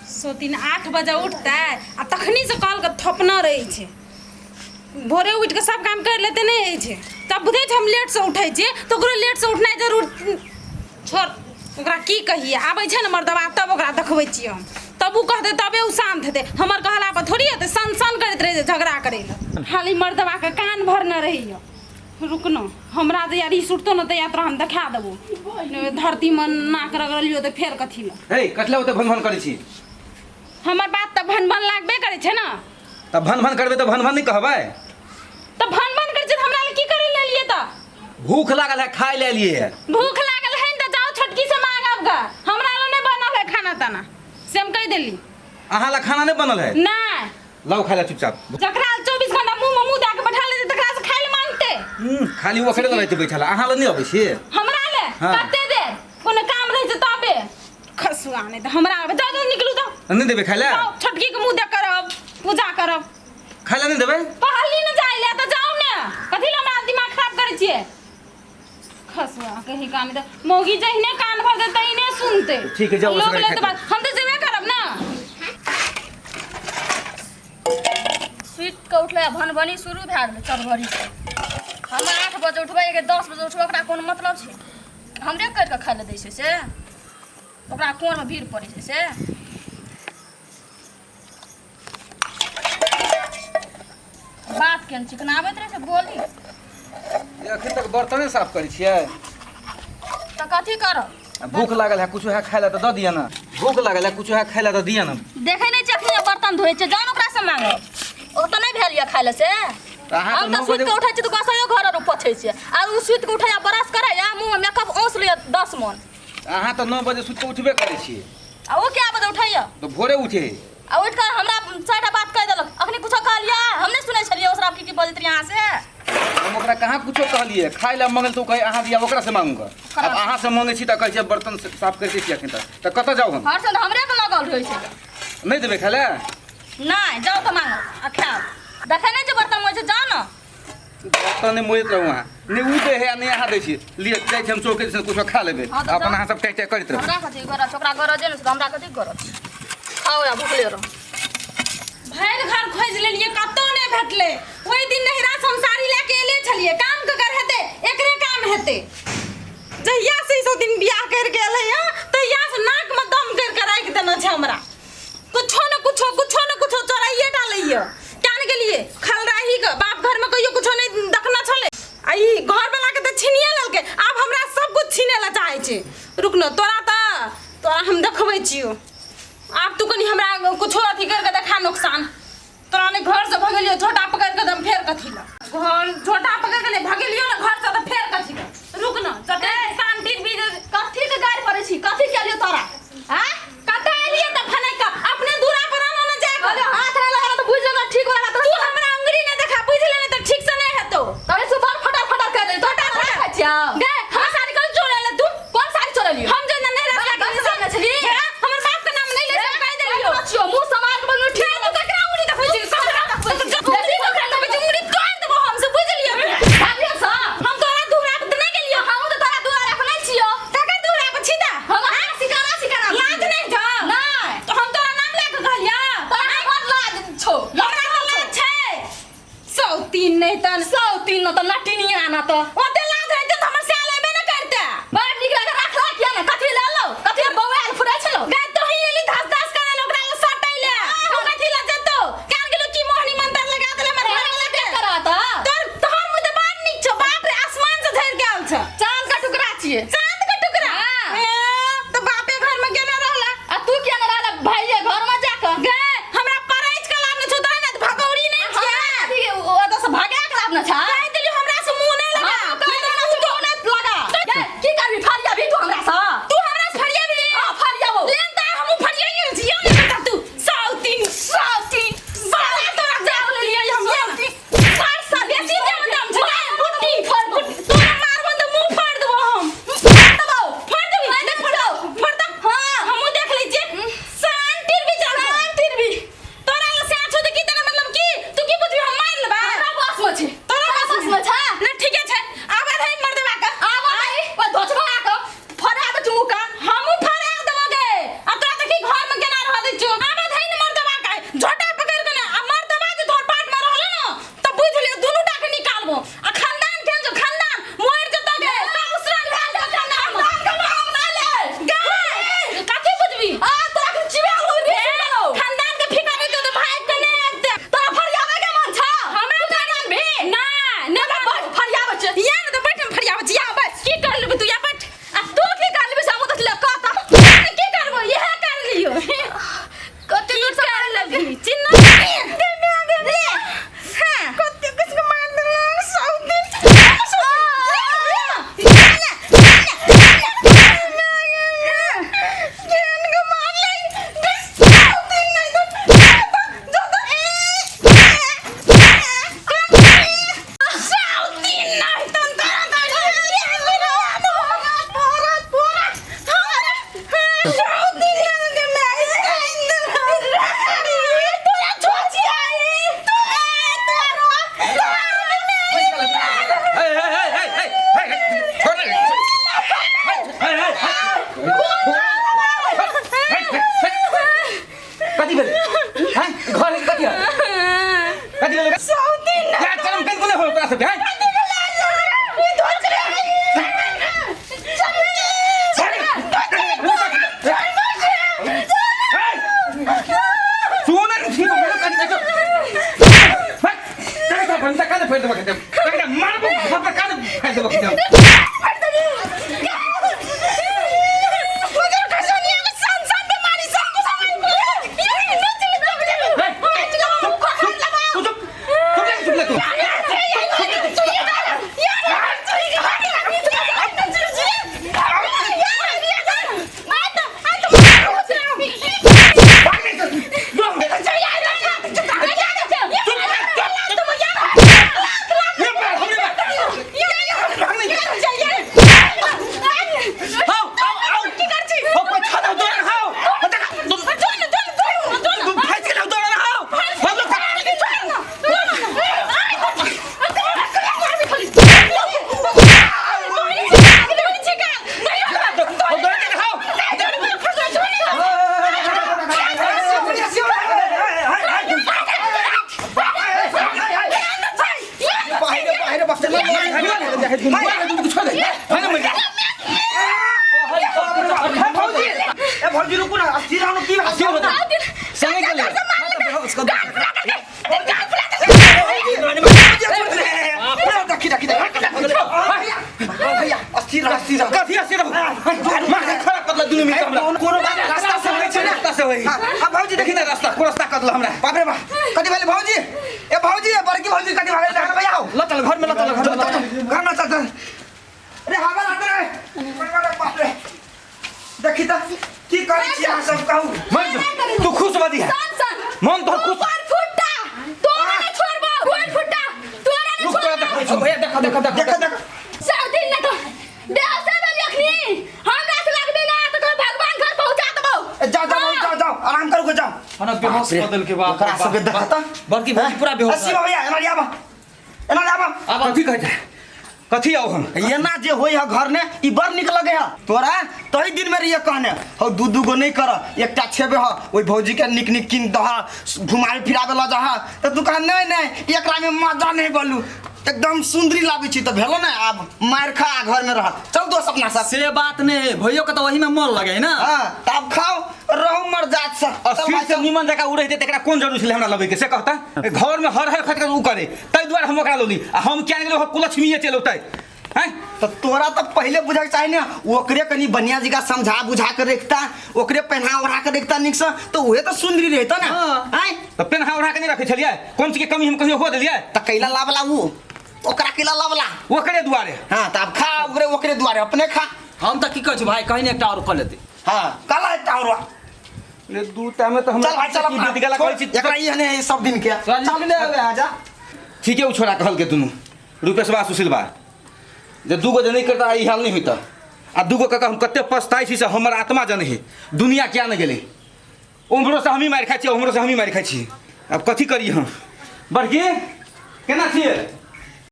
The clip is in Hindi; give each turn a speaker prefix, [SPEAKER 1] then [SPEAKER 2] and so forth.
[SPEAKER 1] सोतिन 8 बजे उठता है आ तखनी से कल के थपना रही छे। भोरे उठ के सब काम कर लेते नहीं छे। तब बुझे हम लेट से उठै छे तो ओकरो लेट से उठनाइ जरूर छोड़। ओकरा की कहिए आबै छे न मर्दवा तब ओकरा देखबै छी हम। तब उ कहते तबे उ शांत हेते। हमर कहला पर थोड़ी हेते सन करैत रहे झगड़ा करे ल। खाली मर्दवा के कान भरने रहियो। रुक न हमरा जे यार ई सुटतो न त यात्रा हम देखा देबो। धरती में नाक रगड़लियो त फेर कथी ल।
[SPEAKER 2] हे कथला ओते भन भन करै छी।
[SPEAKER 1] हमर बात त भन भन लागबे करे छे न।
[SPEAKER 2] त भन भन करबे त भन भन नहीं कहबै।
[SPEAKER 1] त भन भन करे छे हमरा ल की करे ले लिए त।
[SPEAKER 2] भूख लागल है खाए ले लिए।
[SPEAKER 1] भूख लागल है त जाओ छोटकी से मांगब ग। हमरा ल नहीं बनल है खाना ताना से हम कह देली।
[SPEAKER 2] अहाँ ला खाना नहीं बनल है।
[SPEAKER 1] नहीं
[SPEAKER 2] लाओ खाए ला चुपचाप।
[SPEAKER 1] जकरा 24 घंटा मुंह में मुंह दे के बैठा ले तकरा से खाए ले मांगते।
[SPEAKER 2] खाली ओकरे ल रहते बैठल अहाँ ला नहीं आबै छी।
[SPEAKER 1] हमरा ले कते देर कोनो काम रहे छै तबे खसुआ नहीं त हमरा आबे जा निकलू त।
[SPEAKER 2] नहीं देबे खाए ला।
[SPEAKER 1] छोटकी के मुंह दे करब पूजा करब।
[SPEAKER 2] खाए ला नहीं देबे।
[SPEAKER 1] पहली न जाय ले त जाओ ने कथि ल हमरा दिमाग खराब करे छिए। खसुआ कहीं काम त मोगी जहिने कान भर दे तहिने सुनते।
[SPEAKER 2] ठीक है जाओ
[SPEAKER 1] लोग ले त हम त जेबे करब ना।
[SPEAKER 3] सुत के उठले भन भनी शुरू भ गेल चरभरी से। हम 8 बजे उठबै के 10 बजे उठबै ओकरा कोन मतलब छै। हमरे कर के खाए ले दै छै से ओकरा कोन में भीड़ पड़ै छै से। बात केन चिकनाबैत रहे छै बोली।
[SPEAKER 2] अखन तक बर्तने साफ करै छियै।
[SPEAKER 3] त कथी करब।
[SPEAKER 2] भूख लागल है कुछ है खाए ला त द दिया ना। भूख लागल है कुछ है खाए ला त दिया ना।
[SPEAKER 3] देखै नै छै अखनी बर्तन धोइ छै जान ओकरा से मांगब। ओ त नै भेल या खाए ले से। हम त सुत के उठै छी त कसैयो घर और पछै छै। आ उ सुत के उठै या ब्रश करै या मुंह में मेकअप औंस लिया 10 मन।
[SPEAKER 2] अहाँ त 9 बजे सुत के उठबे करै छी।
[SPEAKER 3] आ ओ क्या बजे उठै या
[SPEAKER 2] तो भोरे उठे।
[SPEAKER 3] आ उठ कर हमरा चारटा बात कह देलक अखनी कुछो कहलिया हम नै सुनै छलिए ओसरा की बजैत रही यहां से।
[SPEAKER 2] हम ओकरा कहाँ कुछो कहलिए खाए ला मंगल तो कहे अहाँ दिया ओकरा से मांगूंगा। अब अहाँ से मांगे छी त कहै छै बर्तन साफ करते छी अखन तक त कत जाऊ हम।
[SPEAKER 3] हर साल हमरे के लगल रहै छै।
[SPEAKER 2] नहीं देबे खाए ला।
[SPEAKER 3] नै जाओ त मांगो आ खाओ। देखै नै छै बर्तन मोइ छै जा न।
[SPEAKER 2] बर्तन नहीं मोइत रहू अहाँ। नहीं उ दे है नहीं अहाँ दै छी। लिए जाय छी हम चौके से कुछो खा लेबे। अपन अहाँ सब टै करैत रहू।
[SPEAKER 3] हमरा कथि गरज ओकरा गरज नै छै हमरा कथि गरज। खाओ या भूखले रह।
[SPEAKER 1] भैर घर खोज लेलिए कतो नहीं भेटले। ओई दिन नहिरा से हम साड़ी लेके एले छलिए काम ककर हेते एकरे काम हेते। जहिया से सो दिन बियाह कर के एले ह तहिया से नाक में दम कर के राख देना छै हमरा। कुछो न कुछो चोराइए डालैया। कान के लिए खलराही के बाप घर में कहियो कुछो नहीं देखना छले। आई घर वाला के त छीनिए ललके अब हमरा सब कुछ छीने ला चाहे छै। रुक न तोरा हम देखबै छियो। आप तू कनी हमरा कुछो अथी करके देखा नुकसान। तोरा ने घर से भगेलियो छोटा पकड़ के दम फेर कथी ला। घर छोटा पकड़ के भगेलियो ना घर से त फेर कथी ला। रुक न जते शांति भी
[SPEAKER 3] कथि के गाड़ पड़े छी कथि के लियो तोरा।
[SPEAKER 1] हां कत एलिए त फनै का अपने दूरा पर न जाए।
[SPEAKER 3] अरे हाथ रे लगा तो बुझ लेना ठीक वाला
[SPEAKER 1] तू हमरा अंगुरी ने देखा बुझ लेने त ठीक से नहीं हेतो।
[SPEAKER 3] तबे से बार फटा कर दे छोटा खा छिया।
[SPEAKER 1] गे हम साड़ी कल चोरा ले तू
[SPEAKER 3] कौन साड़ी चोरा लियो।
[SPEAKER 1] हम जे नहीं रखला के सामने छली हमर बाप के नाम नहीं ले सब कह देलियो।
[SPEAKER 3] छियो मुंह समार के बनु ठीक
[SPEAKER 1] तू ककरा अंगुरी देखै छी जल्दी ओकरा तबे अंगुरी तोड़ देबो हम से बुझ लियो।
[SPEAKER 3] भागिया सा
[SPEAKER 1] हम तोरा दूरा पे नहीं गेलियो।
[SPEAKER 3] हम तो तोरा दुआरे पर
[SPEAKER 2] कति बेले हैं घर कति है कति बेले
[SPEAKER 1] सौती ना
[SPEAKER 2] क्या चरम कन कोने हो तोरा सब हैं सुन नहीं ठीक हो कति देखो तेरे का बंदा काने फेर देबो के तेरे मारबो खबर काने फेर देबो के
[SPEAKER 4] भौजी रुको ना अस्थिर रहनु की भाषा हो
[SPEAKER 2] संगे के लिए उसको
[SPEAKER 4] भैया अस्थिर
[SPEAKER 2] कथि अस्थिर मार खराब कतला दुनु मिल हमरा
[SPEAKER 4] कोनो बात रास्ता से होइ छै ना
[SPEAKER 2] रास्ता से होइ
[SPEAKER 4] अब भौजी
[SPEAKER 2] देखि ना रास्ता को रास्ता कतला हमरा
[SPEAKER 4] बाप रे बा कथि भेले भौजी ए भौजी बड़की भौजी कथि भागे देखन भैया हो
[SPEAKER 2] ल चल घर में
[SPEAKER 4] घर में चल अरे हवा लात रे बाप रे देखि त की करै छी अहाँ सब कहू
[SPEAKER 2] मन तू खुश बदी है मन तो खुश
[SPEAKER 3] फुट्टा तोरा ने छोड़बो गोल फुट्टा तोरा ने
[SPEAKER 2] रुक कर देखो भैया देख
[SPEAKER 3] सब दिन न तो देह से लखनी हमरा से लगबे ना तो भगवान घर पहुंचा देबो
[SPEAKER 4] जाओ आराम करू जाओ
[SPEAKER 2] हना बेहोश बदल के बात
[SPEAKER 4] ओकरा सब देखता
[SPEAKER 2] बड़की भौजी पूरा बेहोश
[SPEAKER 4] अस्सी भैया एना आबा
[SPEAKER 2] अब कथि कहै कथि आओ हम
[SPEAKER 4] एना जे होई है घर ने ई बड़ निक लगे है तोरा तही दिन में ये कहने हो दू गो नहीं कर एकटा छेबे ह ओई भौजी के निक निक किन दह घुमाए फिराबे ल जा त दुकान नहीं एकरा में मजा नहीं बोलू एकदम सुंदरी लागे छी त भेलो ना अब मार खा घर में रह चल दोस्त अपना साथ
[SPEAKER 5] से बात ने भइयो के त वही में मन लगे ना
[SPEAKER 4] हां तब खाओ रहू मर जात सा
[SPEAKER 2] अस्थिर से निमन जका उड़ै दे तकरा कोन जरूर छले हमरा लबे के से कहता घर में हर खट के उ करे तै द्वारा हम ओकरा लोली आ हम क्या गेलो कुलक्ष्मीए चलौतै हैं
[SPEAKER 4] तो तोरा तो पहले बुझाक चाहिए ना ओकरे कनी बनिया जी का समझा बुझा कर रखता ओकरे पहना ओढ़ा कर रखता निक से तो उहे तो सुंदरी रहता ना हैं
[SPEAKER 2] तो पेनहा ओढ़ा के नहीं रखे छलिए कौन चीज के कमी हम कहियो हो देलिए
[SPEAKER 4] त कैला लावला वो ओकरा कैला लावला
[SPEAKER 2] ओकरे द्वारे
[SPEAKER 4] हां तब खा ओकरे द्वारे अपने खा
[SPEAKER 5] हम त की कहै छी भाई कहीं ने एकटा और कर लेते
[SPEAKER 4] हां काला एकटा और
[SPEAKER 2] ले दू टाइम में तो हम
[SPEAKER 4] चल भाई चल अपना
[SPEAKER 2] बीत गेला कहै छी
[SPEAKER 4] एकरा ई हने सब दिन के
[SPEAKER 5] चल ले आवे आजा
[SPEAKER 2] ठीक है उ छोरा कहल के दुनु रूपेशवा सुशीलवा जे दूगो जे नहीं करता ई हाल नहीं होता आ दूगो का हम कते पछताई छी से हमर आत्मा जन है दुनिया क्या न गेले उम्रो से हमी मार खाई छी उम्रो से हमी मार खाई छी अब कथी करी हम बड़की केना छिए